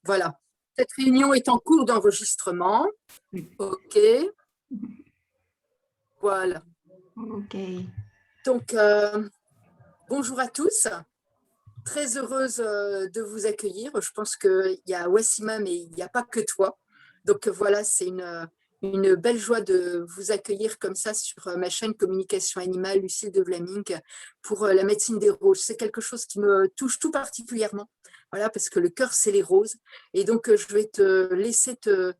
Voilà. Cette réunion est en cours d'enregistrement. OK. Voilà. OK. Donc, bonjour à tous. Très heureuse de vous accueillir. Je pense qu'il y a Wassima, mais il n'y a pas que toi. Donc, voilà, c'est une belle joie de vous accueillir comme ça sur ma chaîne Communication Animale, Lucille de Vlaming, pour la médecine des roses. C'est quelque chose qui me touche tout particulièrement. Voilà, parce que le cœur, c'est les roses. Et donc, je vais te laisser te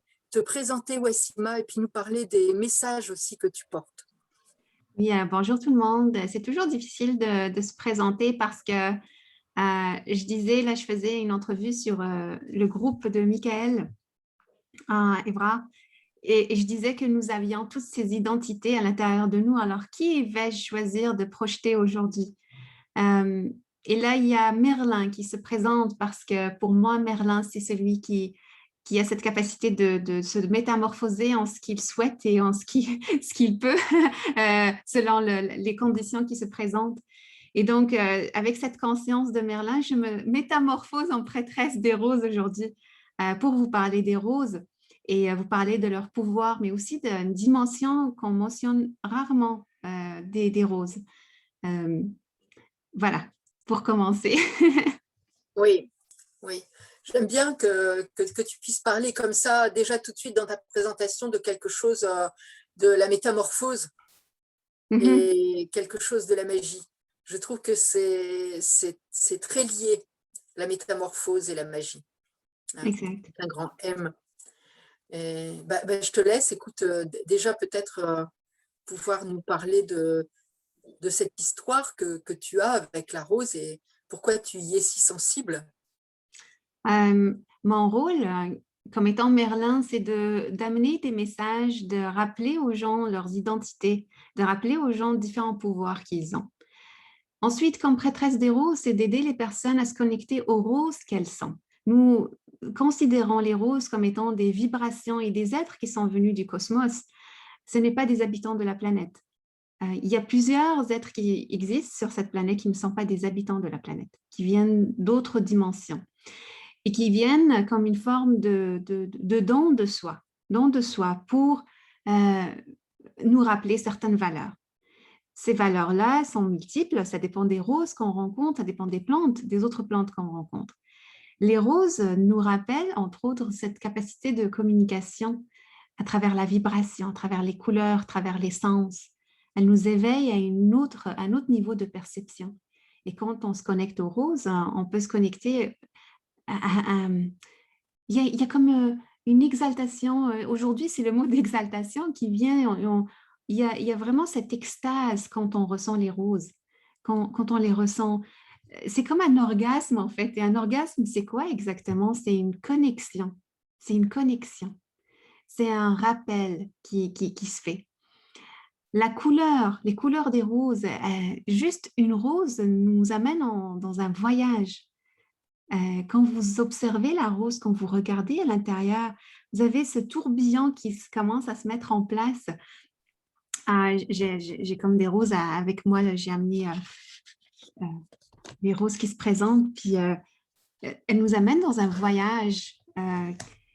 présenter, Wassima, et puis nous parler des messages aussi que tu portes. Oui, bonjour tout le monde. C'est toujours difficile de se présenter parce que je disais, là, je faisais une entrevue sur le groupe de Michael Evra et je disais que nous avions toutes ces identités à l'intérieur de nous. Alors, qui vais-je choisir de projeter aujourd'hui? Et là, il y a Merlin qui se présente parce que pour moi, Merlin, c'est celui qui a cette capacité de se métamorphoser en ce qu'il souhaite et en ce qu'il peut, selon les conditions qui se présentent. Et donc, avec cette conscience de Merlin, je me métamorphose en prêtresse des roses aujourd'hui pour vous parler des roses et vous parler de leur pouvoir, mais aussi d'une dimension qu'on mentionne rarement des roses. Voilà, pour commencer. Oui, oui. J'aime bien que tu puisses parler comme ça, déjà tout de suite dans ta présentation, de quelque chose de la métamorphose et quelque chose de la magie. Je trouve que c'est très lié, la métamorphose et la magie. Exact. Un grand M. Et, je te laisse, écoute, déjà peut-être pouvoir nous parler de cette histoire que tu as avec la rose et pourquoi tu y es si sensible. Mon rôle, comme étant Merlin, c'est d'amener des messages, de rappeler aux gens leurs identités, de rappeler aux gens différents pouvoirs qu'ils ont. Ensuite, comme prêtresse des roses, c'est d'aider les personnes à se connecter aux roses qu'elles sont. Nous considérons les roses comme étant des vibrations et des êtres qui sont venus du cosmos. Ce n'est pas des habitants de la planète. Il y a plusieurs êtres qui existent sur cette planète qui ne sont pas des habitants de la planète, qui viennent d'autres dimensions et qui viennent comme une forme de don de soi pour nous rappeler certaines valeurs. Ces valeurs-là sont multiples, ça dépend des roses qu'on rencontre, ça dépend des plantes, des autres plantes qu'on rencontre. Les roses nous rappellent, entre autres, cette capacité de communication à travers la vibration, à travers les couleurs, à travers les sens. Elles nous éveillent à un autre niveau de perception. Et quand on se connecte aux roses, on peut se connecter il y a comme une exaltation. Aujourd'hui, c'est le mot d'exaltation qui vient. Il y a vraiment cette extase quand on ressent les roses, quand on les ressent. C'est comme un orgasme, en fait. Et un orgasme, c'est quoi exactement? C'est une connexion. C'est une connexion. C'est un rappel qui se fait. Les couleurs des roses, juste une rose nous amène dans un voyage. Quand vous observez la rose, quand vous regardez à l'intérieur, vous avez ce tourbillon qui commence à se mettre en place. J'ai comme des roses avec moi, j'ai amené les roses qui se présentent, puis elles nous amènent dans un voyage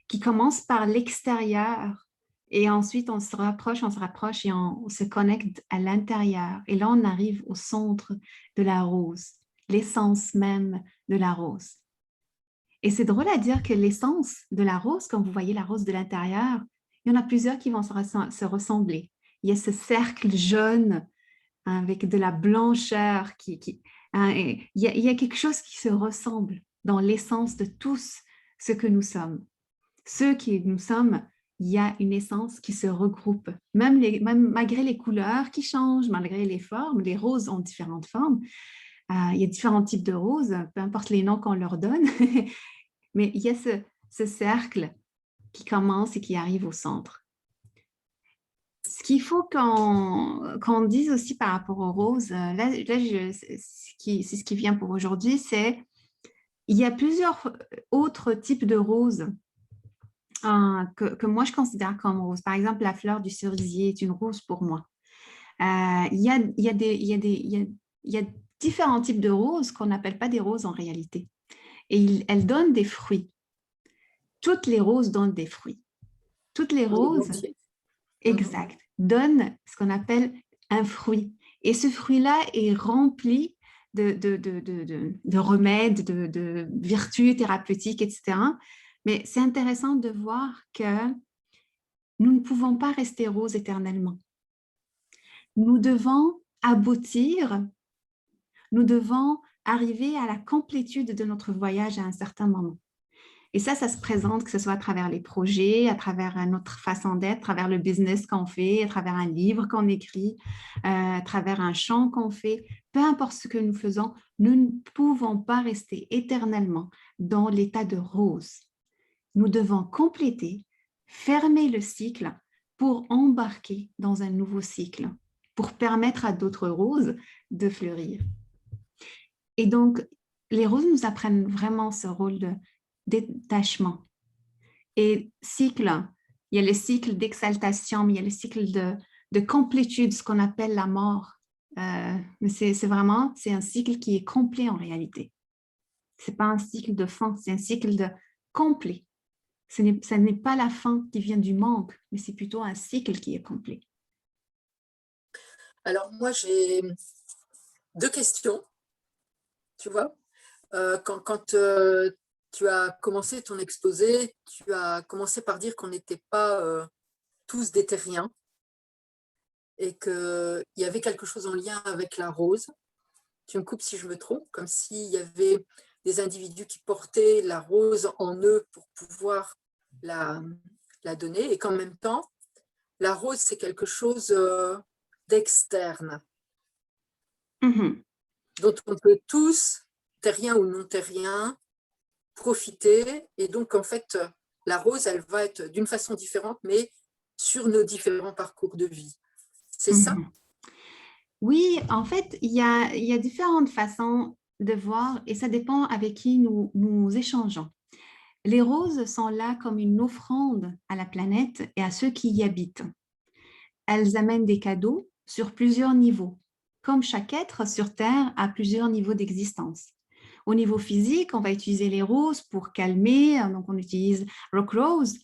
qui commence par l'extérieur et ensuite on se rapproche et on se connecte à l'intérieur. Et là, on arrive au centre de la rose, l'essence même de la rose. Et c'est drôle à dire que l'essence de la rose, quand vous voyez la rose de l'intérieur, il y en a plusieurs qui vont se ressembler. Il y a ce cercle jaune avec de la blancheur. Il y a quelque chose qui se ressemble dans l'essence de tous ce que nous sommes. Ceux qui nous sommes, il y a une essence qui se regroupe. Même malgré les couleurs qui changent, malgré les formes, les roses ont différentes formes. Il y a différents types de roses, peu importe les noms qu'on leur donne. Mais il y a ce cercle qui commence et qui arrive au centre. Ce qu'il faut qu'on dise aussi par rapport aux roses, c'est ce qui vient pour aujourd'hui, c'est il y a plusieurs autres types de roses que moi je considère comme roses. Par exemple, la fleur du cerisier est une rose pour moi. Il y a différents types de roses qu'on n'appelle pas des roses en réalité. Et elles donnent des fruits. toutes les roses donnent des fruits. Toutes les roses, exact, donnent ce qu'on appelle un fruit. Et ce fruit-là est rempli de remèdes, de vertus thérapeutiques, etc. Mais c'est intéressant de voir que nous ne pouvons pas rester roses éternellement. Nous devons aboutir, nous devons arriver à la complétude de notre voyage à un certain moment. Et ça se présente, que ce soit à travers les projets, à travers notre façon d'être, à travers le business qu'on fait, à travers un livre qu'on écrit, à travers un chant qu'on fait. Peu importe ce que nous faisons, nous ne pouvons pas rester éternellement dans l'état de rose. Nous devons compléter, fermer le cycle pour embarquer dans un nouveau cycle, pour permettre à d'autres roses de fleurir. Et donc, les roses nous apprennent vraiment ce rôle de détachement. Et cycle, il y a le cycle d'exaltation, mais il y a le cycle de complétude, ce qu'on appelle la mort. Mais c'est un cycle qui est complet en réalité. Ce n'est pas un cycle de fin, c'est un cycle de complet. Ce n'est pas la fin qui vient du manque, mais c'est plutôt un cycle qui est complet. Alors moi, j'ai 2 questions, tu vois. Quand tu as commencé ton exposé, tu as commencé par dire qu'on n'était pas tous des terriens et qu'il y avait quelque chose en lien avec la rose. Tu me coupes si je me trompe, comme s'il y avait des individus qui portaient la rose en eux pour pouvoir la donner, et qu'en même temps, la rose, c'est quelque chose d'externe, dont on peut tous, terriens ou non terriens, profiter. Et donc, en fait, la rose, elle va être d'une façon différente, mais sur nos différents parcours de vie. C'est ça? Oui, en fait, il y a différentes façons de voir et ça dépend avec qui nous échangeons. Les roses sont là comme une offrande à la planète et à ceux qui y habitent. Elles amènent des cadeaux sur plusieurs niveaux, comme chaque être sur Terre a plusieurs niveaux d'existence. Au niveau physique, on va utiliser les roses pour calmer, donc on utilise rock rose,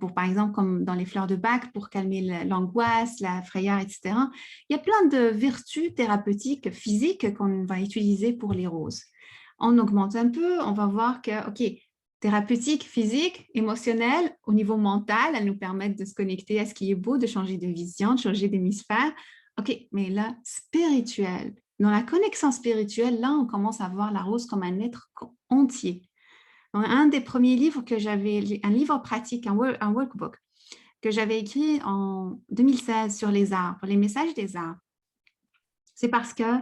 pour, par exemple, comme dans les fleurs de bac, pour calmer l'angoisse, la frayeur, etc. Il y a plein de vertus thérapeutiques physiques qu'on va utiliser pour les roses. On augmente un peu, on va voir que, OK, thérapeutique, physique, émotionnelle, au niveau mental, elles nous permettent de se connecter à ce qui est beau, de changer de vision, de changer d'hémisphère. OK, mais là, spirituel. Dans la connexion spirituelle, là, on commence à voir la rose comme un être entier. Dans un des premiers livres que j'avais, un livre pratique, un workbook, que j'avais écrit en 2016 sur les arbres, les messages des arbres, c'est parce que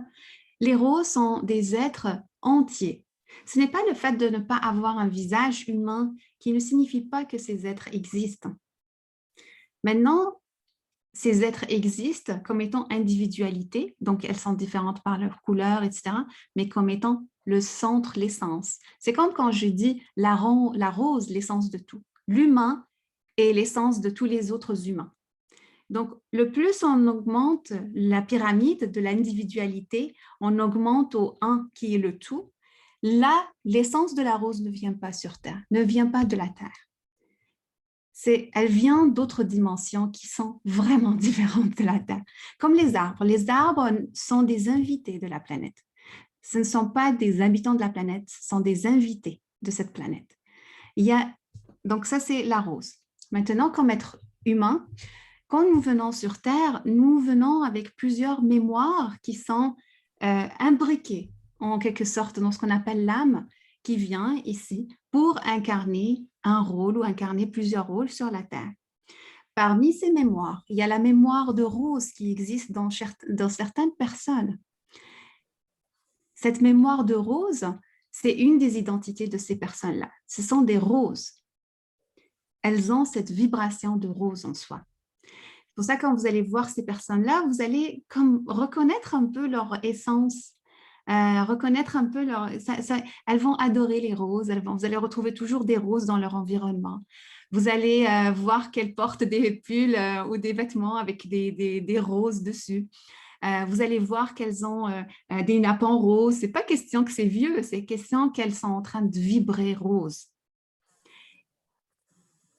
les roses sont des êtres entiers. Ce n'est pas le fait de ne pas avoir un visage humain qui ne signifie pas que ces êtres existent. Maintenant, ces êtres existent comme étant individualité, donc elles sont différentes par leur couleur, etc., mais comme étant le centre, l'essence. C'est comme quand je dis la rose, l'essence de tout. L'humain est l'essence de tous les autres humains. Donc, le plus on augmente la pyramide de l'individualité, on augmente au 1 qui est le tout. Là, l'essence de la rose ne vient pas sur Terre, ne vient pas de la Terre. Elle vient d'autres dimensions qui sont vraiment différentes de la Terre. Comme les arbres. Les arbres sont des invités de la planète. Ce ne sont pas des habitants de la planète, ce sont des invités de cette planète. Donc ça, c'est la rose. Maintenant, comme être humain, quand nous venons sur Terre, nous venons avec plusieurs mémoires qui sont imbriquées en quelque sorte dans ce qu'on appelle l'âme qui vient ici pour incarner un rôle ou incarner plusieurs rôles sur la Terre. Parmi ces mémoires, il y a la mémoire de rose qui existe dans certaines personnes. Cette mémoire de rose, c'est une des identités de ces personnes-là. Ce sont des roses. Elles ont cette vibration de rose en soi. C'est pour ça que quand vous allez voir ces personnes-là, vous allez comme reconnaître un peu leur essence, reconnaître un peu elles vont adorer les roses, vous allez retrouver toujours des roses dans leur environnement. Vous allez voir qu'elles portent des pulls ou des vêtements avec des roses dessus. Vous allez voir qu'elles ont des nappes en rose. Ce n'est pas question que c'est vieux, c'est question qu'elles sont en train de vibrer rose.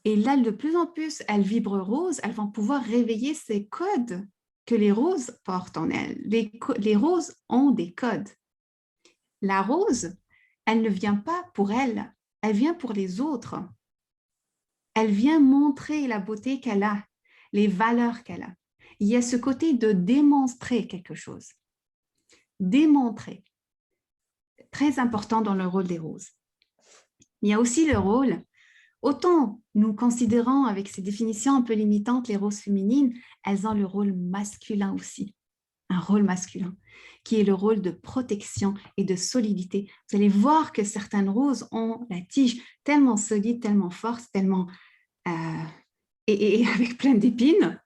Et là, de plus en plus, elles vibrent rose, elles vont pouvoir réveiller ces codes que les roses portent en elles. Les roses ont des codes. La rose, elle ne vient pas pour elle, elle vient pour les autres. Elle vient montrer la beauté qu'elle a, les valeurs qu'elle a. Il y a ce côté de démontrer quelque chose. Démontrer. Très important dans le rôle des roses. Il y a aussi le rôle, autant nous considérons avec ces définitions un peu limitantes les roses féminines, elles ont le rôle masculin aussi. Un rôle masculin, qui est le rôle de protection et de solidité. Vous allez voir que certaines roses ont la tige tellement solide, tellement forte, tellement... et avec plein d'épines.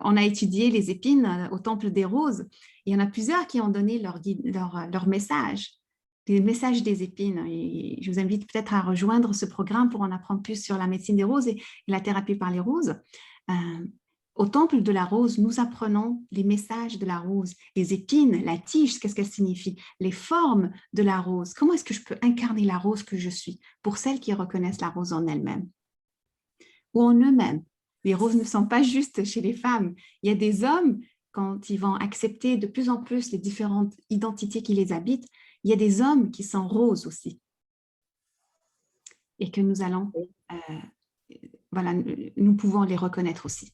On a étudié les épines au Temple des Roses. Il y en a plusieurs qui ont donné leur message, les messages des épines. Et je vous invite peut-être à rejoindre ce programme pour en apprendre plus sur la médecine des roses et la thérapie par les roses. Au temple de la rose, nous apprenons les messages de la rose, les épines, la tige, qu'est-ce qu'elle signifie, les formes de la rose. Comment est-ce que je peux incarner la rose que je suis pour celles qui reconnaissent la rose en elles-mêmes ou en eux-mêmes. Les roses ne sont pas juste chez les femmes. Il y a des hommes, quand ils vont accepter de plus en plus les différentes identités qui les habitent, il y a des hommes qui sont roses aussi. Et que nous allons, voilà, nous pouvons les reconnaître aussi.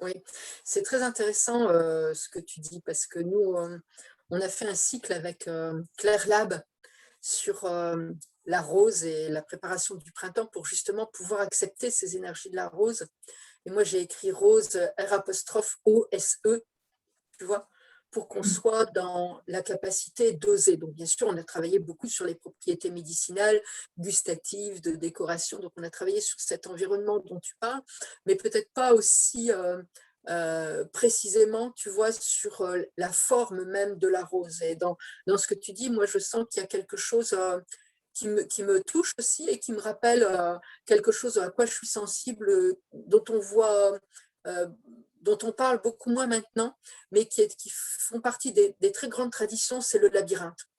Oui, c'est très intéressant ce que tu dis, parce que nous, on a fait un cycle avec Claire Lab sur la rose et la préparation du printemps pour justement pouvoir accepter ces énergies de la rose. Et moi, j'ai écrit rose R''OSE, tu vois, pour qu'on soit dans la capacité d'oser. Donc, bien sûr, on a travaillé beaucoup sur les propriétés médicinales, gustatives, de décoration. Donc, on a travaillé sur cet environnement dont tu parles, mais peut-être pas aussi précisément, tu vois, sur la forme même de la rose. Et dans ce que tu dis, moi, je sens qu'il y a quelque chose qui me touche aussi et qui me rappelle quelque chose à quoi je suis sensible, dont on voit... dont on parle beaucoup moins maintenant, mais qui font partie des très grandes traditions, c'est le labyrinthe.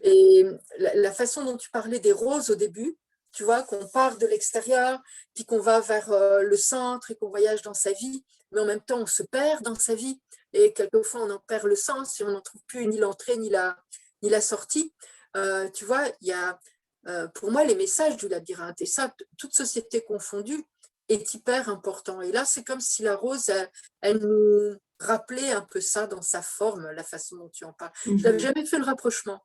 Et la façon dont tu parlais des roses au début, tu vois, qu'on part de l'extérieur, puis qu'on va vers le centre et qu'on voyage dans sa vie, mais en même temps, on se perd dans sa vie. Et quelquefois, on en perd le sens et on n'en trouve plus ni l'entrée ni la sortie. Tu vois, il y a, pour moi, les messages du labyrinthe, et ça, toute société confondue, est hyper important. Et là, c'est comme si la rose, elle nous rappelait un peu ça dans sa forme, la façon dont tu en parles. Je n'avais jamais fait le rapprochement.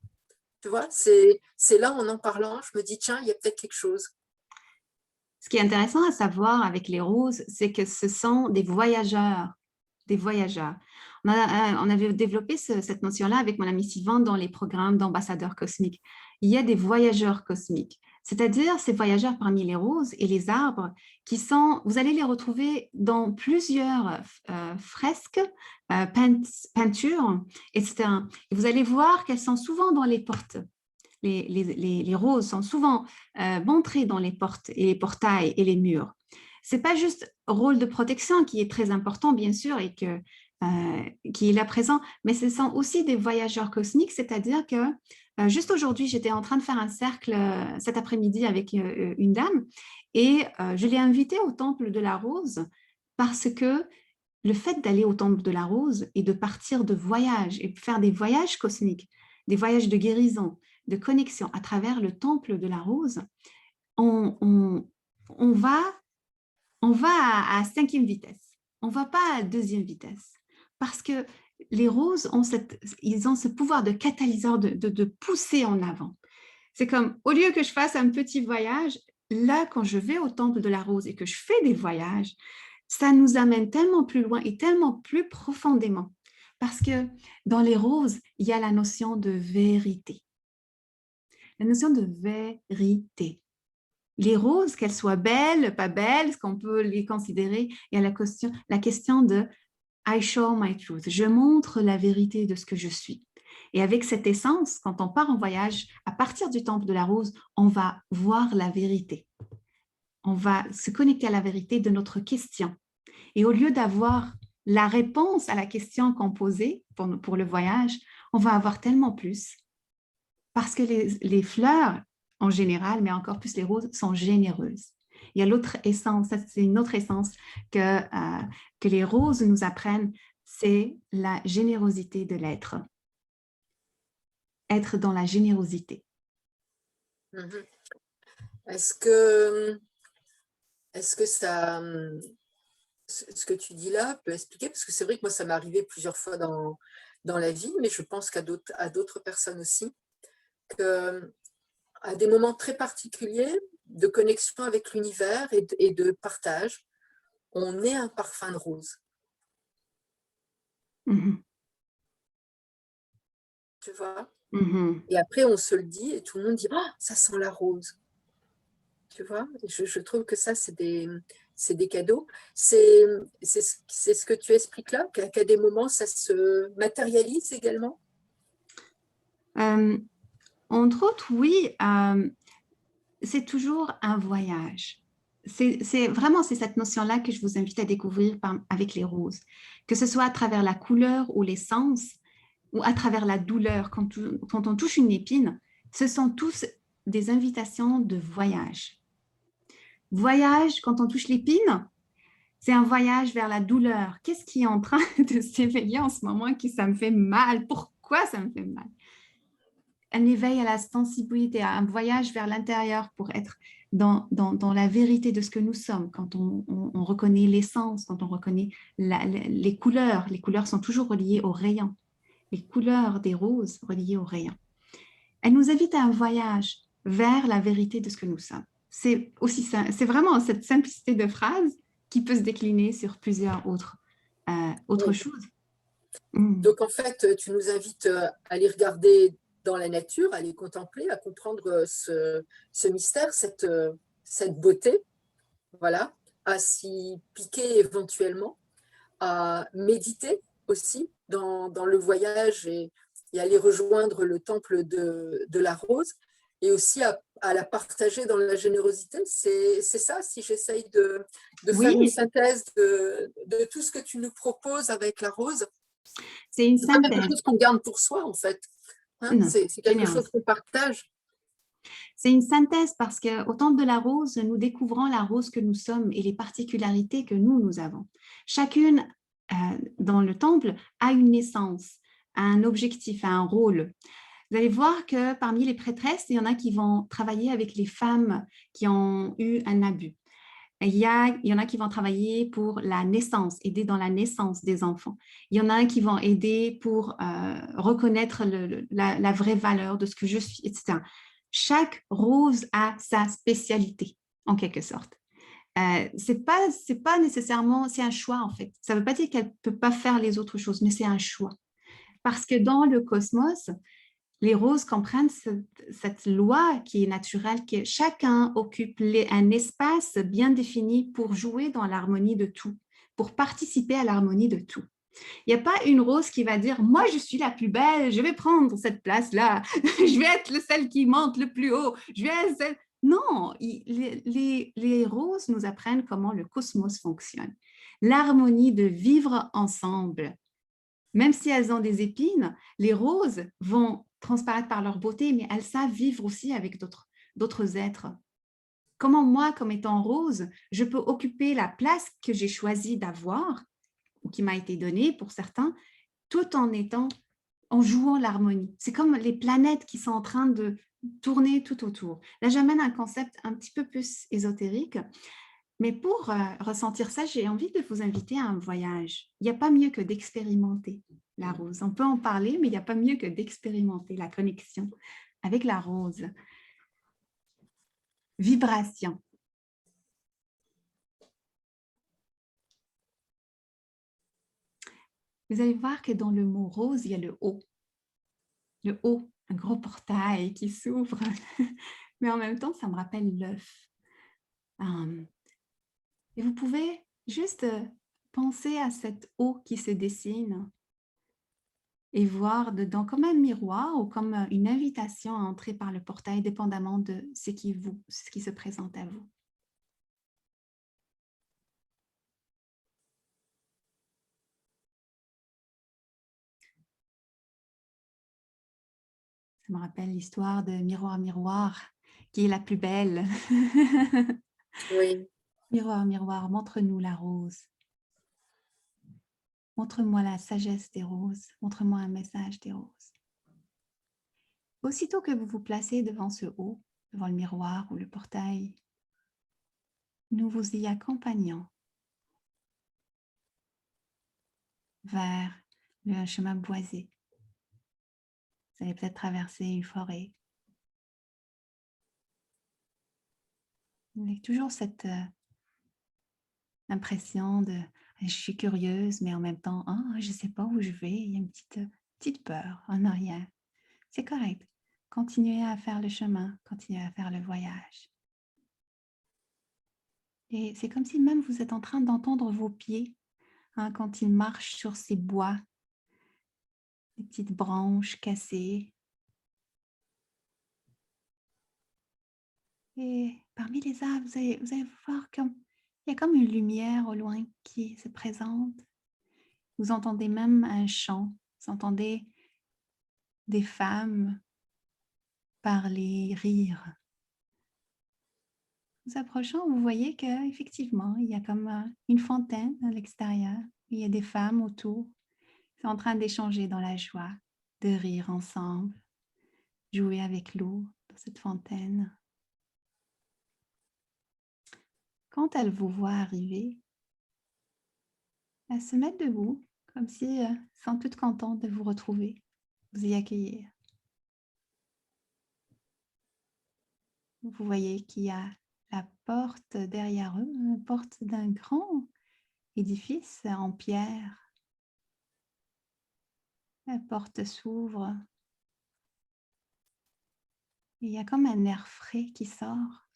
Tu vois, c'est là, en parlant, je me dis, tiens, il y a peut-être quelque chose. Ce qui est intéressant à savoir avec les roses, c'est que ce sont des voyageurs. Des voyageurs. On avait développé cette notion-là avec mon ami Sylvain dans les programmes d'ambassadeurs cosmiques. Il y a des voyageurs cosmiques, c'est-à-dire ces voyageurs parmi les roses et les arbres qui sont, vous allez les retrouver dans plusieurs fresques, peintures, etc. Et vous allez voir qu'elles sont souvent dans les portes. Les roses sont souvent montrées dans les portes et les portails et les murs. Ce n'est pas juste rôle de protection qui est très important, bien sûr, et qui est là présent, mais ce sont aussi des voyageurs cosmiques, c'est-à-dire que juste aujourd'hui, j'étais en train de faire un cercle cet après-midi avec une dame et je l'ai invitée au Temple de la Rose parce que le fait d'aller au Temple de la Rose et de partir de voyage et faire des voyages cosmiques, des voyages de guérison, de connexion à travers le Temple de la Rose, on va à 5e vitesse, on ne va pas à 2e vitesse, parce que les roses ils ont ce pouvoir de catalyseur, de pousser en avant. C'est comme, au lieu que je fasse un petit voyage, là, quand je vais au Temple de la Rose et que je fais des voyages, ça nous amène tellement plus loin et tellement plus profondément, parce que dans les roses, il y a la notion de vérité. La notion de vérité. Les roses, qu'elles soient belles, pas belles, est-ce qu'on peut les considérer? Il y a la question de I show my truth. Je montre la vérité de ce que je suis. Et avec cette essence, quand on part en voyage, à partir du Temple de la Rose, on va voir la vérité. On va se connecter à la vérité de notre question. Et au lieu d'avoir la réponse à la question qu'on posait pour le voyage, on va avoir tellement plus. Parce que les fleurs, en général, mais encore plus les roses, sont généreuses. Il y a l'autre essence, c'est une autre essence que les roses nous apprennent, c'est la générosité de l'être. Être dans la générosité. Mhm. Est-ce que ça, ce que tu dis là peut expliquer, parce que c'est vrai que moi, ça m'est arrivé plusieurs fois dans la vie, mais je pense à d'autres personnes aussi, qu'à des moments très particuliers de connexion avec l'univers et de partage, on est un parfum de rose. Mm-hmm. Tu vois? Mm-hmm. Et après, on se le dit et tout le monde dit « Oh, ça sent la rose !» Tu vois? Je trouve que ça, c'est des cadeaux. C'est ce que tu expliques là, qu'à des moments, ça se matérialise également? Entre autres, oui, c'est toujours un voyage. C'est vraiment cette notion-là que je vous invite à découvrir avec les roses. Que ce soit à travers la couleur ou l'essence, ou à travers la douleur, quand on touche une épine, ce sont tous des invitations de voyage. Voyage, quand on touche l'épine, c'est un voyage vers la douleur. Qu'est-ce qui est en train de s'éveiller en ce moment que ça me fait mal? Pourquoi ça me fait mal? Un éveil à la sensibilité, à un voyage vers l'intérieur pour être dans la vérité de ce que nous sommes. Quand on reconnaît l'essence, quand on reconnaît les couleurs. Les couleurs sont toujours reliées aux rayons. Les couleurs des roses reliées aux rayons. Elle nous invite à un voyage vers la vérité de ce que nous sommes. C'est vraiment cette simplicité de phrase qui peut se décliner sur plusieurs autres Oui. choses. Donc, en fait, tu nous invites à les regarder dans la nature, à les contempler, à comprendre ce mystère, cette beauté, voilà, à s'y piquer éventuellement, à méditer aussi dans le voyage et aller rejoindre le temple de la rose, et aussi à la partager dans la générosité. C'est ça, si j'essaye de faire une Oui, synthèse de tout ce que tu nous proposes avec la rose. c'est une C'est pas quelque synthèse. chose qu'on garde pour soi, en fait. Hein, Non, c'est quelque génial. chose qu'on partage. C'est une synthèse parce qu'au Temple de la Rose, nous découvrons la rose que nous sommes et les particularités que nous avons. Chacune dans le temple a une naissance, a un objectif, a un rôle. Vous allez voir que parmi les prêtresses, il y en a qui vont travailler avec les femmes qui ont eu un abus. Il y en a qui vont travailler pour la naissance, aider dans la naissance des enfants. Il y en a qui vont aider pour reconnaître la vraie valeur de ce que je suis, etc. Chaque rose a sa spécialité, en quelque sorte. C'est pas nécessairement, c'est un choix en fait. Ça ne veut pas dire qu'elle ne peut pas faire les autres choses, mais c'est un choix. Parce que dans le cosmos, les roses comprennent cette loi qui est naturelle, que chacun occupe un espace bien défini pour jouer dans l'harmonie de tout, pour participer à l'harmonie de tout. Il n'y a pas une rose qui va dire « moi, je suis la plus belle, je vais prendre cette place-là, je vais être celle qui monte le plus haut, je vais être celle... » Non, les roses nous apprennent comment le cosmos fonctionne. L'harmonie de vivre ensemble. Même si elles ont des épines, les roses vont transparaître par leur beauté, mais elles savent vivre aussi avec d'autres êtres. Comment moi, comme étant rose, je peux occuper la place que j'ai choisi d'avoir, ou qui m'a été donnée pour certains, tout en jouant l'harmonie. C'est comme les planètes qui sont en train de tourner tout autour. Là, j'amène un concept un petit peu plus ésotérique. Mais pour ressentir ça, j'ai envie de vous inviter à un voyage. Il n'y a pas mieux que d'expérimenter la rose. On peut en parler, mais il n'y a pas mieux que d'expérimenter la connexion avec la rose. Vibration. Vous allez voir que dans le mot rose, il y a le haut. Le haut, un gros portail qui s'ouvre. Mais en même temps, ça me rappelle l'œuf. Et vous pouvez juste penser à cette eau qui se dessine et voir dedans comme un miroir ou comme une invitation à entrer par le portail, dépendamment de ce qui se présente à vous. Ça me rappelle l'histoire de Miroir, Miroir, qui est la plus belle. Oui. Miroir, miroir, montre-nous la rose. Montre-moi la sagesse des roses. Montre-moi un message des roses. Aussitôt que vous vous placez devant ce haut, devant le miroir ou le portail, nous vous y accompagnons vers le chemin boisé. Vous allez peut-être traverser une forêt. Avec toujours cette impression de je suis curieuse, mais en même temps, je ne sais pas où je vais. Il y a une petite peur en arrière. C'est correct. Continuez à faire le chemin, continuez à faire le voyage. Et c'est comme si même vous êtes en train d'entendre vos pieds quand ils marchent sur ces bois, les petites branches cassées. Et parmi les arbres, vous allez voir il y a comme une lumière au loin qui se présente. Vous entendez même un chant, vous entendez des femmes parler, rire. Vous approchant, vous voyez qu'effectivement, il y a comme une fontaine à l'extérieur. Il y a des femmes autour. Ils sont en train d'échanger dans la joie, de rire ensemble, jouer avec l'eau dans cette fontaine. Quand elles vous voient arriver, elles se mettent debout, comme si sont toutes contentes de vous retrouver, vous y accueillir. Vous voyez qu'il y a la porte derrière eux, la porte d'un grand édifice en pierre. La porte s'ouvre et il y a comme un air frais qui sort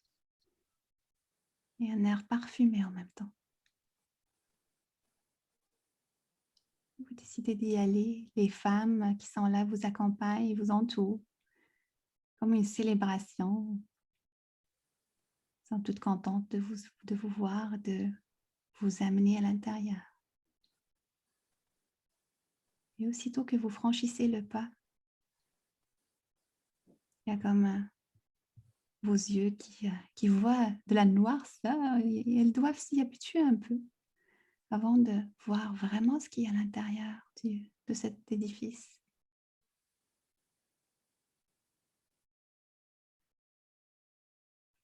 et un air parfumé en même temps. Vous décidez d'y aller. Les femmes qui sont là vous accompagnent, vous entourent comme une célébration. Elles sont toutes contentes de vous voir, de vous amener à l'intérieur. Et aussitôt que vous franchissez le pas, il y a comme vos yeux qui voient de la noirceur et elles doivent s'y habituer un peu avant de voir vraiment ce qu'il y a à l'intérieur de cet édifice.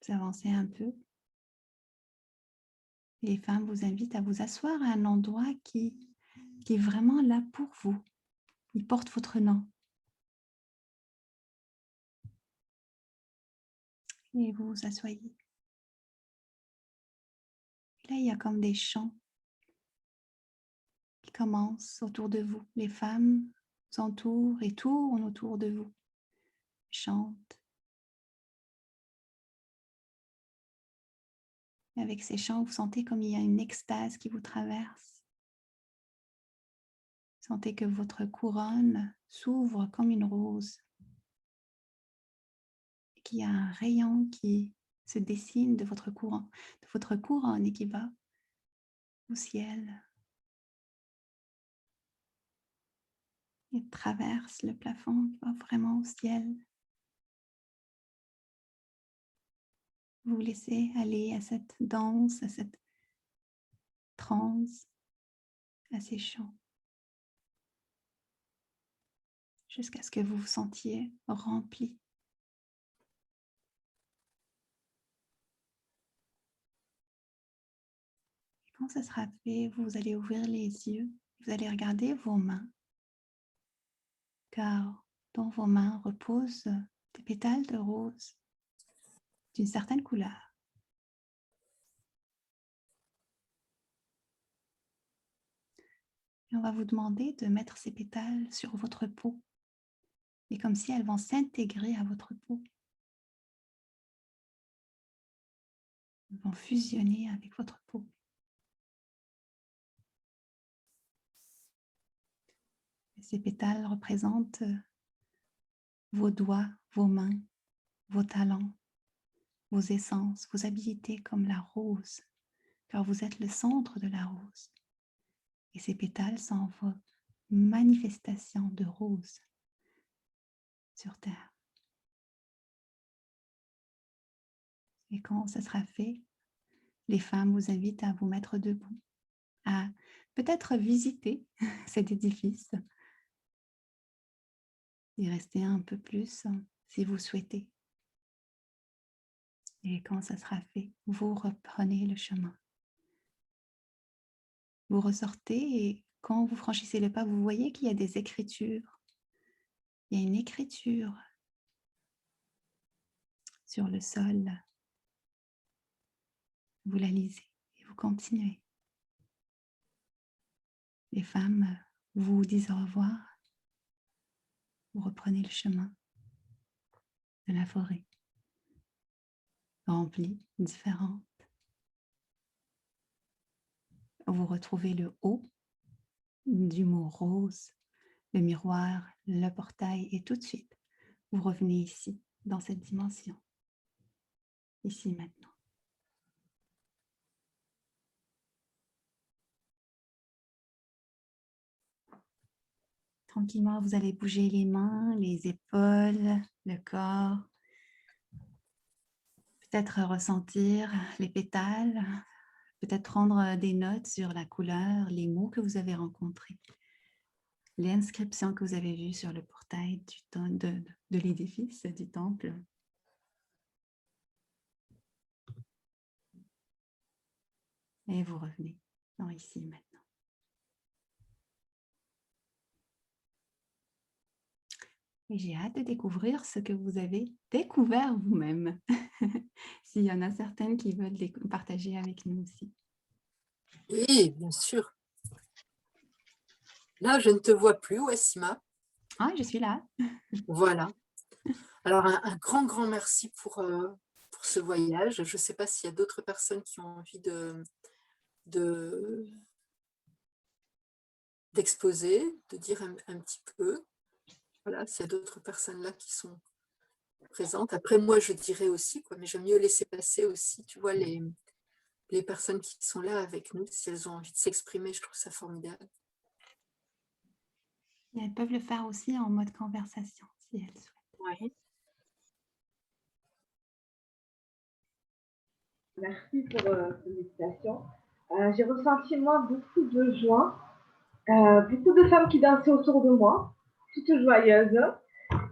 Vous avancez un peu. Et les femmes vous invitent à vous asseoir à un endroit qui est vraiment là pour vous. Il porte votre nom. Et vous vous asseyez. Et là, il y a comme des chants qui commencent autour de vous. Les femmes vous entourent et tournent autour de vous. Chantent. Et avec ces chants, vous sentez comme il y a une extase qui vous traverse. Vous sentez que votre couronne s'ouvre comme une rose. Et qu'il y a un rayon qui se dessine de votre couronne et qui va au ciel. Et traverse le plafond qui va vraiment au ciel. Vous vous laissez aller à cette danse, à cette transe, à ces chants, jusqu'à ce que vous vous sentiez rempli. Et quand ça sera fait, vous allez ouvrir les yeux, vous allez regarder vos mains, car dans vos mains reposent des pétales de rose d'une certaine couleur. Et on va vous demander de mettre ces pétales sur votre peau. Et comme si elles vont s'intégrer à votre peau. Elles vont fusionner avec votre peau. Et ces pétales représentent vos doigts, vos mains, vos talents, vos essences, vos habilités comme la rose, car vous êtes le centre de la rose. Et ces pétales sont vos manifestations de rose sur Terre. Et quand ça sera fait, les femmes vous invitent à vous mettre debout, à peut-être visiter cet édifice et rester un peu plus si vous souhaitez. Et quand ça sera fait, vous reprenez le chemin. Vous ressortez et quand vous franchissez le pas, vous voyez qu'il y a des écritures. Il y a une écriture sur le sol. Vous la lisez et vous continuez. Les femmes vous disent au revoir. Vous reprenez le chemin de la forêt, remplie, différente. Vous retrouvez le haut du mot rose, le miroir, le portail, et tout de suite, vous revenez ici, dans cette dimension, ici maintenant. Tranquillement, vous allez bouger les mains, les épaules, le corps, peut-être ressentir les pétales, peut-être prendre des notes sur la couleur, les mots que vous avez rencontrés, les inscriptions que vous avez vues sur le portail de l'édifice du temple. Et vous revenez dans ici maintenant. Et j'ai hâte de découvrir ce que vous avez découvert vous-même. S'il y en a certaines qui veulent partager avec nous aussi. Oui, bien sûr. Là, je ne te vois plus, Wassima. Ah, je suis là. Voilà. Alors, un grand, grand merci pour ce voyage. Je ne sais pas s'il y a d'autres personnes qui ont envie d'exposer, de dire un petit peu. Voilà, s'il y a d'autres personnes là qui sont présentes. Après, moi, je dirais aussi, quoi, mais j'aime mieux laisser passer aussi, tu vois, les personnes qui sont là avec nous, si elles ont envie de s'exprimer, je trouve ça formidable. Et elles peuvent le faire aussi en mode conversation, si elles souhaitent. Ouais. Merci pour cette méditation. J'ai ressenti, moi, beaucoup de joie, beaucoup de femmes qui dansaient autour de moi, toutes joyeuses,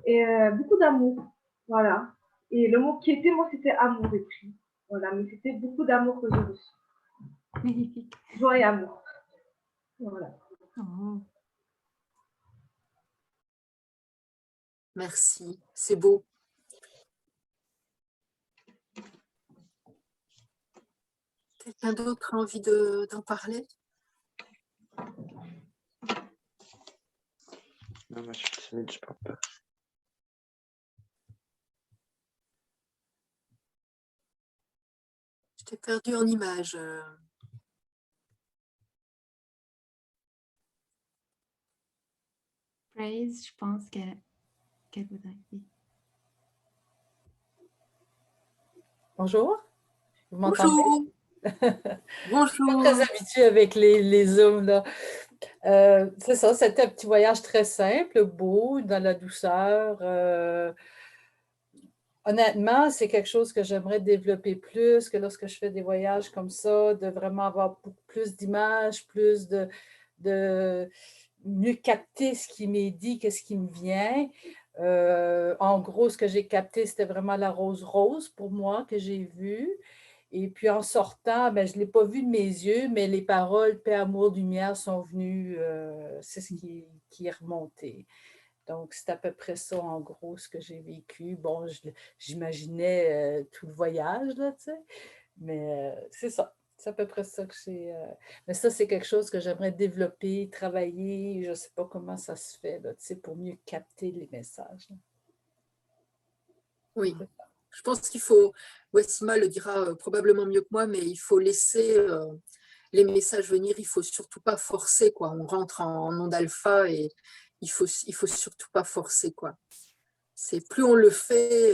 et beaucoup d'amour. Voilà. Et le mot qui était, moi, c'était amour et puis. Voilà, mais c'était beaucoup d'amour que j'ai reçu. Magnifique. Joie et amour. Voilà. Oh. Merci, c'est beau. Quelqu'un d'autre a envie d'en parler? Non, moi je suis timide, je parle pas. Je t'ai perdu en image. Praise, je pense qu'elle voudrait dire. Bonjour, vous m'entendez? Bonjour. Je suis pas Bonjour. très habituée avec les Zooms, là. C'est ça, c'était un petit voyage très simple, beau, dans la douceur. Honnêtement, c'est quelque chose que j'aimerais développer plus, que lorsque je fais des voyages comme ça, de vraiment avoir beaucoup plus d'images, plus de mieux capter ce qui m'est dit, qu'est-ce qui me vient. En gros, ce que j'ai capté, c'était vraiment la rose rose pour moi que j'ai vue. Et puis en sortant, ben, je ne l'ai pas vu de mes yeux, mais les paroles paix, amour, lumière sont venues, c'est ce qui est remonté. Donc, c'est à peu près ça, en gros, ce que j'ai vécu. Bon, j'imaginais tout le voyage, là, tu sais, mais c'est ça. C'est à peu près ça que j'ai. Mais ça, c'est quelque chose que j'aimerais développer, travailler. Je ne sais pas comment ça se fait, là, tu sais, pour mieux capter les messages. Oui, je pense qu'il faut, Wassima le dira probablement mieux que moi, mais il faut laisser les messages venir, il ne faut surtout pas forcer, quoi. On rentre en onde alpha et il faut surtout pas forcer, quoi. C'est plus on le fait,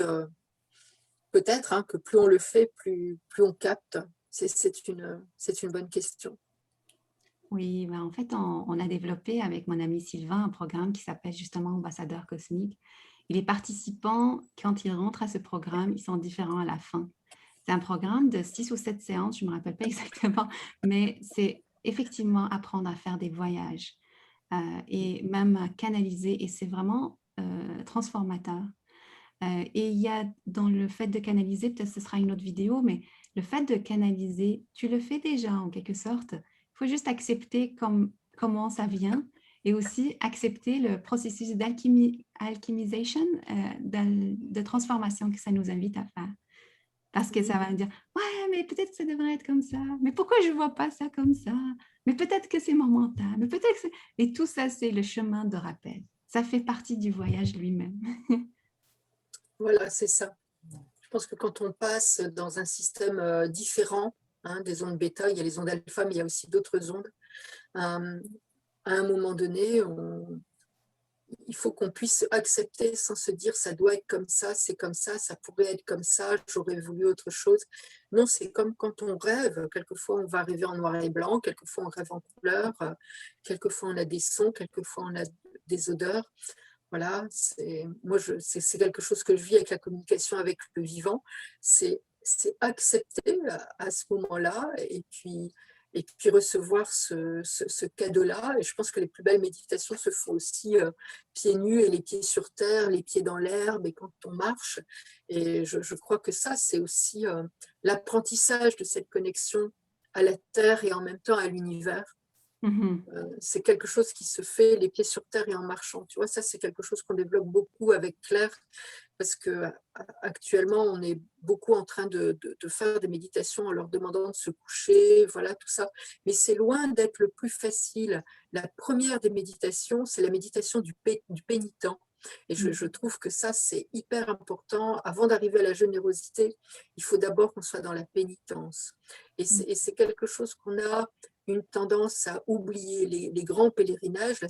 peut-être que plus on le fait, plus on capte. C'est une bonne question. Oui, ben en fait, on a développé avec mon ami Sylvain un programme qui s'appelle justement Ambassadeur cosmique. Et les participants, quand ils rentrent à ce programme, ils sont différents à la fin. C'est un programme de 6 ou 7 séances, je ne me rappelle pas exactement, mais c'est effectivement apprendre à faire des voyages et même à canaliser, et c'est vraiment transformateur. Et il y a dans le fait de canaliser, peut-être ce sera une autre vidéo, mais le fait de canaliser, tu le fais déjà en quelque sorte. Il faut juste accepter comment ça vient et aussi accepter le processus d'alchimisation, de transformation que ça nous invite à faire. Parce que ça va me dire, ouais, mais peut-être que ça devrait être comme ça. Mais pourquoi je ne vois pas ça comme ça? Mais peut-être que c'est mon mental. Mais peut-être que c'est... Et tout ça, c'est le chemin de rappel. Ça fait partie du voyage lui-même. Voilà, c'est ça. Je pense que quand on passe dans un système différent, hein, des ondes bêta, il y a les ondes alpha, mais il y a aussi d'autres ondes. À un moment donné, il faut qu'on puisse accepter sans se dire ça doit être comme ça pourrait être comme ça, j'aurais voulu autre chose. Non, c'est comme quand on rêve. Quelquefois, on va rêver en noir et blanc, quelquefois, on rêve en couleur, quelquefois, on a des sons, quelquefois, on a des odeurs. Voilà, c'est quelque chose que je vis avec la communication avec le vivant. C'est accepter à ce moment-là et puis recevoir ce cadeau-là. Et je pense que les plus belles méditations se font aussi pieds nus et les pieds sur terre, les pieds dans l'herbe et quand on marche. Et je crois que ça, c'est aussi l'apprentissage de cette connexion à la terre et en même temps à l'univers. C'est quelque chose qui se fait les pieds sur terre et en marchant. Tu vois, ça, c'est quelque chose qu'on développe beaucoup avec Claire parce qu'actuellement, on est beaucoup en train de faire des méditations en leur demandant de se coucher, voilà, tout ça. Mais c'est loin d'être le plus facile. La première des méditations, c'est la méditation du pénitent. Et je trouve que ça, c'est hyper important. Avant d'arriver à la générosité, il faut d'abord qu'on soit dans la pénitence. Et c'est quelque chose qu'on a une tendance à oublier. Les grands pèlerinages, là,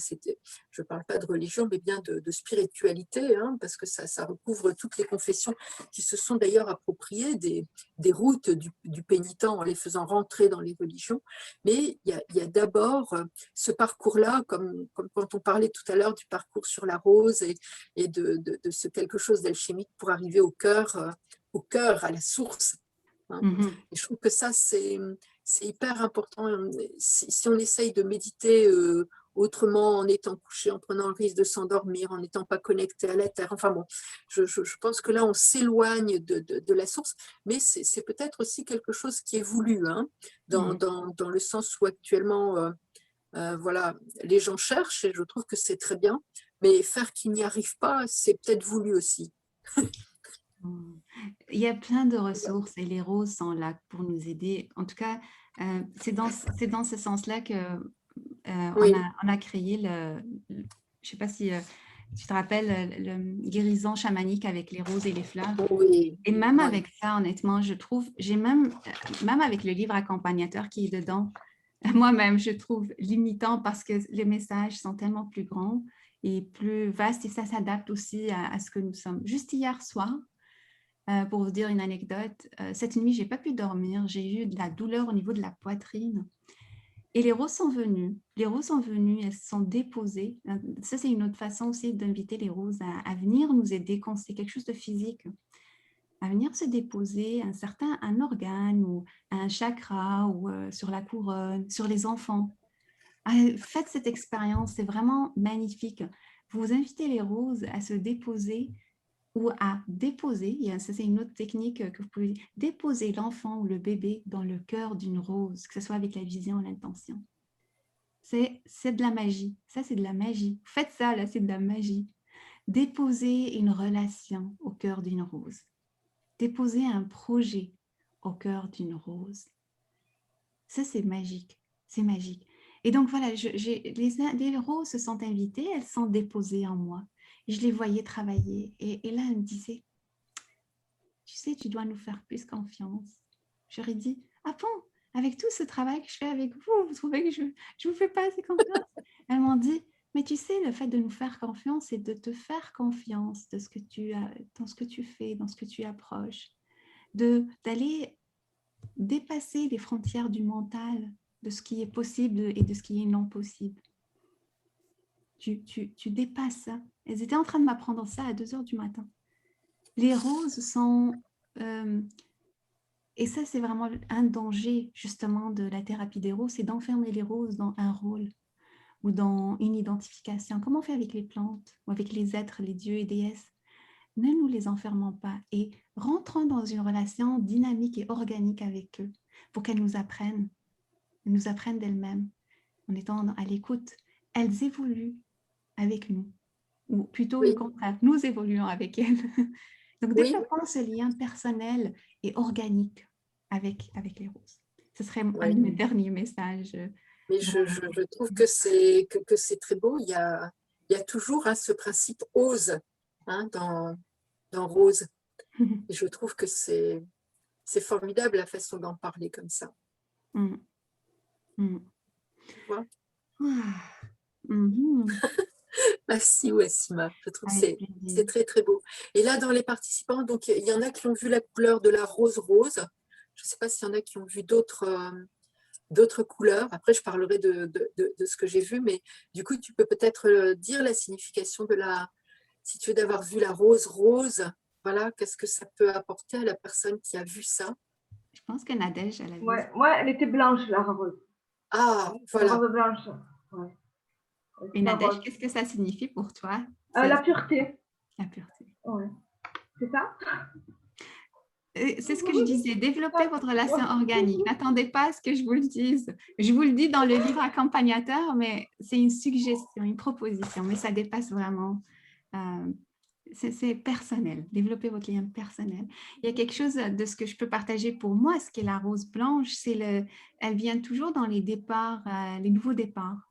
je ne parle pas de religion, mais bien de spiritualité, hein, parce que ça recouvre toutes les confessions qui se sont d'ailleurs appropriées des routes du pénitent en les faisant rentrer dans les religions. Mais il y a d'abord ce parcours-là, comme quand on parlait tout à l'heure du parcours sur la rose et de ce quelque chose d'alchimique pour arriver au cœur, à la source. Hein. Et je trouve que ça, c'est hyper important. Si on essaye de méditer autrement, en étant couché, en prenant le risque de s'endormir, en n'étant pas connecté à la terre, enfin bon, je pense que là, on s'éloigne de la source, mais c'est peut-être aussi quelque chose qui est voulu, hein, dans le sens où actuellement, voilà, les gens cherchent, et je trouve que c'est très bien, mais faire qu'ils n'y arrivent pas, c'est peut-être voulu aussi. Il y a plein de ressources et les roses sont là pour nous aider. En tout cas, c'est dans ce sens-là que Oui. on a créé je ne sais pas si tu te rappelles, le guérison chamanique avec les roses et les fleurs. Oui. Et même avec ça, honnêtement, je trouve, j'ai même avec le livre accompagnateur qui est dedans, moi-même, je trouve limitant parce que les messages sont tellement plus grands et plus vastes et ça s'adapte aussi à ce que nous sommes. Juste hier soir, pour vous dire une anecdote, cette nuit, je n'ai pas pu dormir. J'ai eu de la douleur au niveau de la poitrine. Et les roses sont venues. Les roses sont venues, elles se sont déposées. Ça, c'est une autre façon aussi d'inviter les roses à venir nous aider quand c'est quelque chose de physique, à venir se déposer un organe ou un chakra ou sur la couronne, sur les enfants. Faites cette expérience, c'est vraiment magnifique. Vous invitez les roses à se déposer ou à déposer, ça c'est une autre technique que vous pouvez déposer l'enfant ou le bébé dans le cœur d'une rose, que ce soit avec la vision ou l'intention. C'est de la magie, ça c'est de la magie. Faites ça, là c'est de la magie. Déposer une relation au cœur d'une rose. Déposer un projet au cœur d'une rose. Ça c'est magique, c'est magique. Et donc voilà, les roses se sont invitées, elles sont déposées en moi. Je les voyais travailler et là, elle me disait, tu sais, tu dois nous faire plus confiance. J'aurais dit, ah bon, avec tout ce travail que je fais avec vous, vous trouvez que je ne vous fais pas assez confiance? Elles m'ont dit, mais tu sais, le fait de nous faire confiance, c'est de te faire confiance dans ce que tu fais, dans ce que tu approches, d'aller dépasser les frontières du mental, de ce qui est possible et de ce qui est non possible. Tu dépasses ça. Elles étaient en train de m'apprendre ça à 2 heures du matin. Les roses sont Et ça, c'est vraiment un danger, justement, de la thérapie des roses, c'est d'enfermer les roses dans un rôle ou dans une identification. Comment on fait avec les plantes ou avec les êtres, les dieux et déesses? Ne nous les enfermons pas et rentrons dans une relation dynamique et organique avec eux pour qu'elles nous apprennent d'elles-mêmes en étant à l'écoute. Elles évoluent avec nous, ou plutôt le Oui, contraire, nous évoluons avec elles. Donc, oui, développons ce lien personnel et organique avec les roses. Ce serait un de oui. mes derniers messages. Mais je trouve que c'est très beau. Il y a toujours hein, ce principe ose hein, dans Rose. Et je trouve que c'est formidable la façon d'en parler comme ça. Mm, mm. Tu vois. Ah, mhm. Merci Wassima. Je trouve que Avec c'est plaisir. très très beau. Et là, dans les participants, donc il y en a qui ont vu la couleur de la rose rose. Je ne sais pas s'il y en a qui ont vu d'autres couleurs. Après, je parlerai de ce que j'ai vu, mais du coup, tu peux peut-être dire la signification de si tu veux d'avoir vu la rose rose, voilà, qu'est-ce que ça peut apporter à la personne qui a vu ça? Je pense que Nadège, elle a vu. Ouais, moi, elle était blanche, la rose. Ah, La voilà. rose blanche. Ouais. Et C'est pas Nadège, rose. qu'est-ce que ça signifie pour toi, La pureté. la pureté? Ouais. C'est ça? C'est ce que je disais, développez votre relation organique. N'attendez pas à ce que je vous le dise. Je vous le dis dans le livre accompagnateur, mais c'est une suggestion, une proposition, mais ça dépasse vraiment. C'est personnel. Développez votre lien personnel. Il y a quelque chose de ce que je peux partager pour moi, ce qu'est la rose blanche, elle vient toujours dans les départs, les nouveaux départs.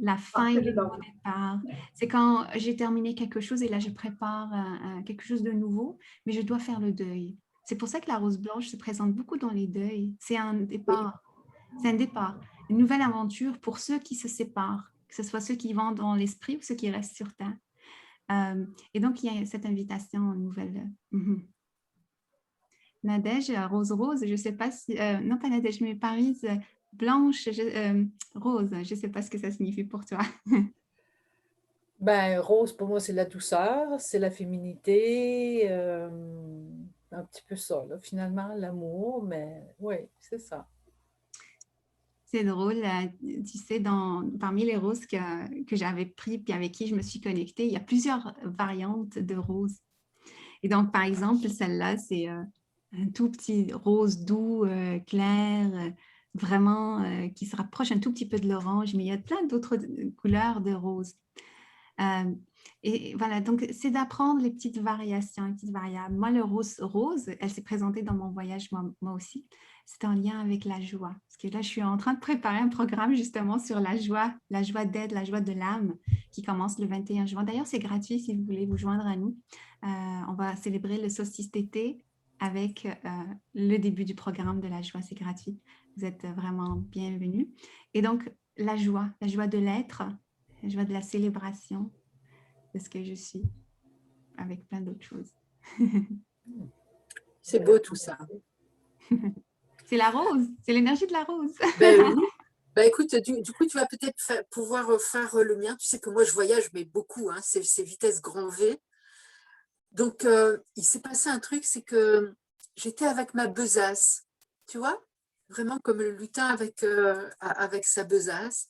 La fin C'est et les dedans. nouveaux départs. C'est quand j'ai terminé quelque chose et là, je prépare quelque chose de nouveau, mais je dois faire le deuil. C'est pour ça que la rose blanche se présente beaucoup dans les deuils. C'est un Oui, départ. C'est un départ. Une nouvelle aventure pour ceux qui se séparent, que ce soit ceux qui vont dans l'esprit ou ceux qui restent sur terre. Et donc, il y a cette invitation nouvelle. Nadège, rose rose, je ne sais pas si... non, pas Nadège, mais Paris, blanche, rose. Je ne sais pas ce que ça signifie pour toi. Ben, rose, pour moi, c'est la douceur, c'est la féminité, un petit peu ça, là, finalement, l'amour, mais oui, c'est ça. C'est drôle, tu sais, parmi les roses que j'avais pris puis avec qui je me suis connectée, il y a plusieurs variantes de roses. Et donc, par exemple, celle-là, c'est un tout petit rose doux, clair, vraiment qui se rapproche un tout petit peu de l'orange, mais il y a plein d'autres couleurs de rose. Et voilà, donc c'est d'apprendre les petites variations, les petites variables. Moi, le rose, elle s'est présentée dans mon voyage, moi aussi. C'est en lien avec la joie. Parce que là, je suis en train de préparer un programme justement sur la joie d'aide, la joie de l'âme, qui commence le 21 juin. D'ailleurs, c'est gratuit si vous voulez vous joindre à nous. On va célébrer le solstice d'été avec le début du programme de la joie. C'est gratuit. Vous êtes vraiment bienvenus. Et donc, la joie de l'être, la joie de la célébration de ce que je suis, avec plein d'autres choses. c'est beau tout ça. C'est la rose, c'est l'énergie de la rose. Ben oui. Ben écoute, du coup, tu vas peut-être pouvoir faire le mien. Tu sais que moi, je voyage, mais beaucoup, hein, c'est vitesse grand V. Donc, il s'est passé un truc, c'est que j'étais avec ma besace, tu vois, vraiment comme le lutin avec sa besace.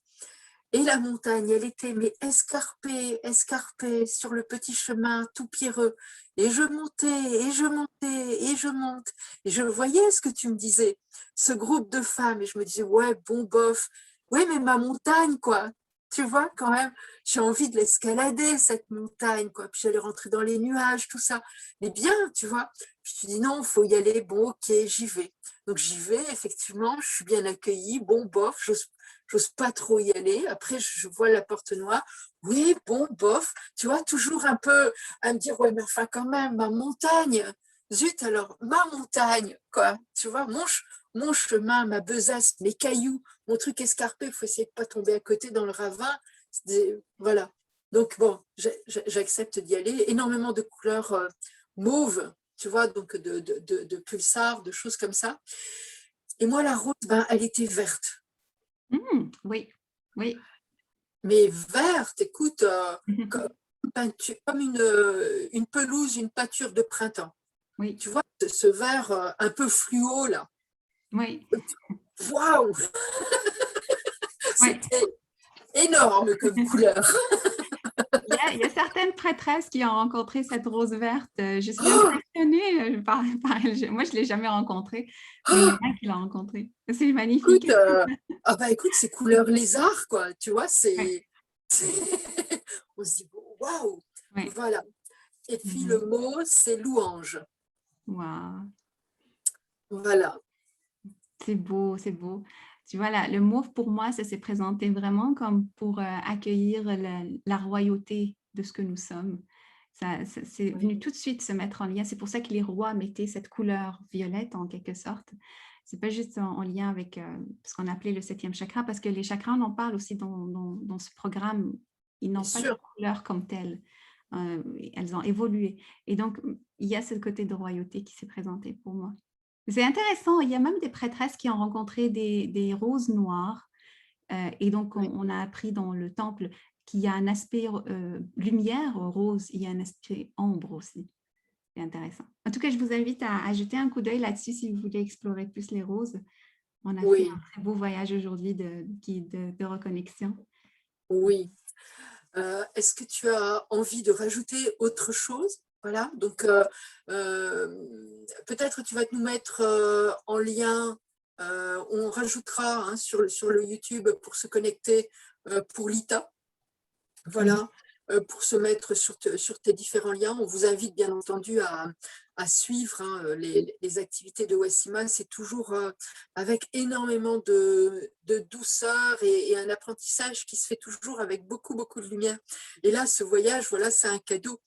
Et la montagne, elle était mais escarpée sur le petit chemin tout pierreux. Et je montais, et je montais, et je monte. Et je voyais ce que tu me disais, ce groupe de femmes. Et je me disais, ouais, bon, bof. Ouais, mais ma montagne, quoi. Tu vois, quand même, j'ai envie de l'escalader, cette montagne, quoi. Puis j'allais rentrer dans les nuages, tout ça. Mais bien, tu vois. Puis tu dis, non, il faut y aller. Bon, ok, j'y vais. Donc j'y vais, effectivement, je suis bien accueillie. Bon, bof, j'ose pas trop y aller. Après, je vois la porte noire. Oui, bon, bof. Tu vois, toujours un peu à me dire, ouais, mais enfin, quand même, ma montagne. Zut, alors, ma montagne, quoi. Tu vois, mon chemin, ma besace, mes cailloux, mon truc escarpé, il faut essayer de pas tomber à côté dans le ravin. Voilà. Donc, bon, j'accepte d'y aller. Énormément de couleurs mauves, tu vois, donc de pulsars, de choses comme ça. Et moi, la rose, ben, elle était verte. Oui, oui. Mais verte, écoute, comme une pelouse, une pâture de printemps. Oui, Tu vois, ce vert un peu fluo, là. oui, Waouh! oui. C'était énorme comme couleur. Il y a certaines prêtresses qui ont rencontré cette rose verte. Je suis Oh! impressionnée par elle. Moi, je ne l'ai jamais rencontrée, mais il y en a qui l'ont rencontrée. C'est magnifique. Écoute, écoute, ces couleurs lézard, quoi. Tu vois, Oui, on se dit, waouh! oui. Voilà. Et puis Mhm. le mot, c'est louange. Wow. Voilà. C'est beau, c'est beau. Tu vois, le mot pour moi, ça s'est présenté vraiment comme pour accueillir la royauté de ce que nous sommes. C'est venu tout de suite se mettre en lien. C'est pour ça que les rois mettaient cette couleur violette en quelque sorte. C'est pas juste en lien avec ce qu'on appelait le 7e chakra, parce que les chakras, on en parle aussi dans ce programme. Ils Bien n'ont pas de sûr. couleur comme telle. Elles ont évolué. Et donc, il y a ce côté de royauté qui s'est présenté pour moi. C'est intéressant, il y a même des prêtresses qui ont rencontré des roses noires. Et donc, Oui. on a appris dans le temple qu'il y a un aspect lumière rose, il y a un aspect ombre aussi. C'est intéressant. En tout cas, je vous invite à jeter un coup d'œil là-dessus si vous voulez explorer plus les roses. On a fait Oui, un très beau voyage aujourd'hui de reconnexion. oui. Est-ce que tu as envie de rajouter autre chose? Voilà, donc peut-être tu vas nous mettre en lien, on rajoutera hein, sur le YouTube pour se connecter pour l'ITA. Oui, Voilà, pour se mettre sur tes différents liens. On vous invite bien entendu à suivre hein, les activités de Wassima. C'est toujours avec énormément de douceur et un apprentissage qui se fait toujours avec beaucoup, beaucoup de lumière. Et là, ce voyage, voilà, c'est un cadeau.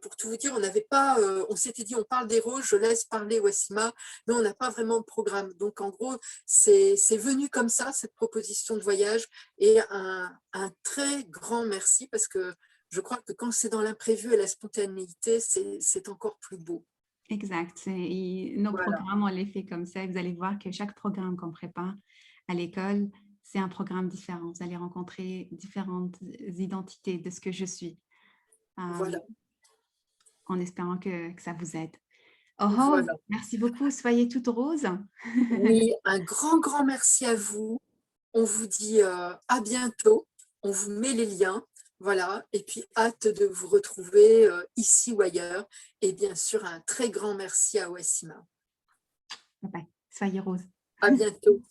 Pour tout vous dire, on n'avait pas, on s'était dit, on parle des roses, je laisse parler Wassima, mais on n'a pas vraiment de programme. Donc, en gros, c'est venu comme ça, cette proposition de voyage. Et un très grand merci parce que je crois que quand c'est dans l'imprévu et la spontanéité, c'est encore plus beau. exact. Nos Voilà, programmes, on les fait comme ça. Vous allez voir que chaque programme qu'on prépare à l'école, c'est un programme différent. Vous allez rencontrer différentes identités de ce que je suis, voilà, en espérant que ça vous aide. Oh, oh, voilà. merci beaucoup. Soyez toutes roses. Oui, un grand, grand merci à vous. On vous dit à bientôt. On vous met les liens. Voilà, et puis hâte de vous retrouver ici ou ailleurs. Et bien sûr, un très grand merci à Wassima. Bye bye. Soyez roses. À bientôt.